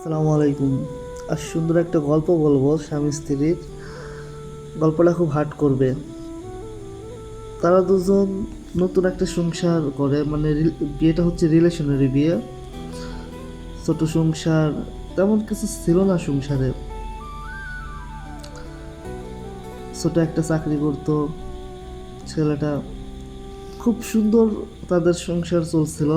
আসসালামু আলাইকুম। আজ সুন্দর একটা গল্প বলবো স্বামী স্ত্রীর। গল্পটা খুব হার্ট করবে। তারা দুজন নতুন একটা সংসার করে, মানে বিয়েটা হচ্ছে রিলেশনারি বিয়ে। ছোট সংসার, তেমন কিছু ছিল না সংসারে। ছোট একটা চাকরি করতো ছেলেটা। খুব সুন্দর তাদের সংসার চলছিল।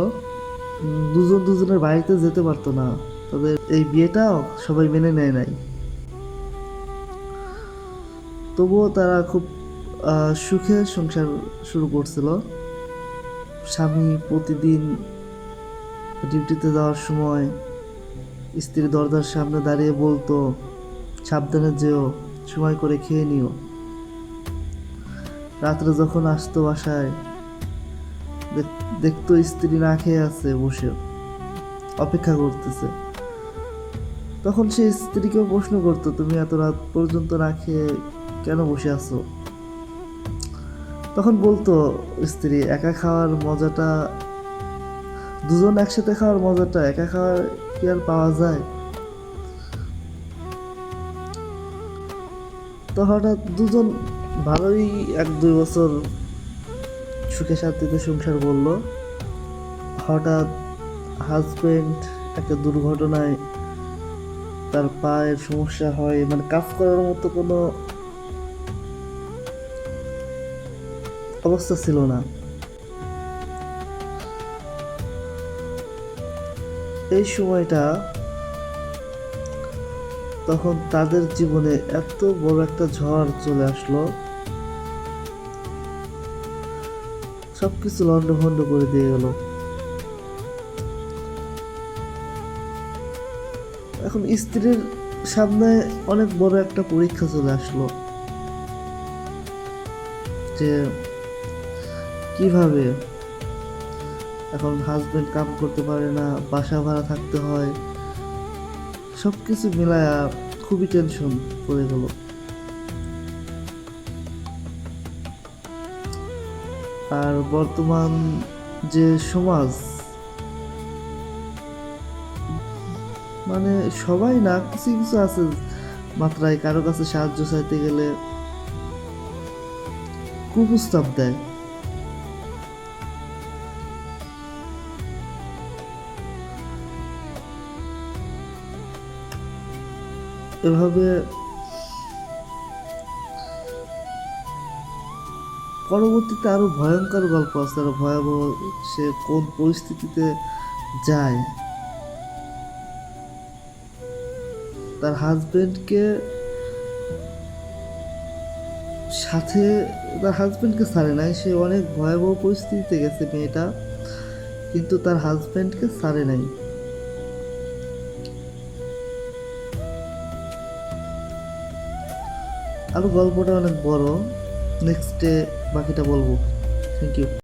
দুজন দুজনের বাড়িতে যেতে পারতো না। তাদের এই বিয়েটাও সবাই মেনে নেয় নাই। তবুও তারা খুব সুখে সংসার শুরু করছিল। স্বামী প্রতিদিন ডিউটিতে যাওয়ার সময় স্ত্রী দরজার সামনে দাঁড়িয়ে বলতো, সাবধানে যেও, সময় করে খেয়ে নিও। রাত্রে যখন আসতো বাসায়, দেখতো স্ত্রী না খেয়ে আছে, বসে অপেক্ষা করতেছে। তখন সে স্ত্রীকেও প্রশ্ন করতো, তুমি এত রাত পর্যন্ত না খেয়ে কেন বসে আছো? তখন বলতো স্ত্রী, একা খাওয়ার মজাটা, দুজন একসাথে খাওয়ার মজাটা একা খাওয়ার কি আর পাওয়া যায়? তো হঠাৎ দুজন ভালোই 1-2 বছর সুখে শান্তিতে সংসার করলো। হঠাৎ হাজবেন্ড একটা দুর্ঘটনায় তার পায়ের সমস্যা হয়, মানে কাজ করার মতো কোনো অবস্থা ছিল না। এই সময়টা তখন তাদের জীবনে এত বড় একটা ঝড় চলে আসলো, সবকিছু লন্ডভন্ড করে দিয়ে গেল। এখন স্ত্রীর সামনে অনেক বড় একটা পরীক্ষা চলে আসলো, যে কিভাবে এখন হাজবেন্ড কাম করতে পারে না, বাসা ভাড়া থাকতে হয়, সবকিছু মিলায়া খুবই টেনশন পড়ে গেল। আর বর্তমান যে সমাজ, মানে সবাই না, কিছু কিছু আছে মাত্রায় কারো কাছে সাহায্য চাইতে গেলে কুপ্রস্তাব দেয়। এভাবে পরবর্তীতে আরো ভয়ঙ্কর গল্প আছে, আরো ভয়াবহ। সে কোন পরিস্থিতিতে যায়, তার হাজবেন্ডকে সাথে, তার হাজবেন্ডকে ছাড়ে নাই। সে অনেক ভয়াবহ পরিস্থিতিতে গেছে মেয়েটা, কিন্তু তার হাজবেন্ডকে ছাড়ে নাই। আরো গল্পটা অনেক বড়, নেক্সটে বাকিটা বলবো। Thank you.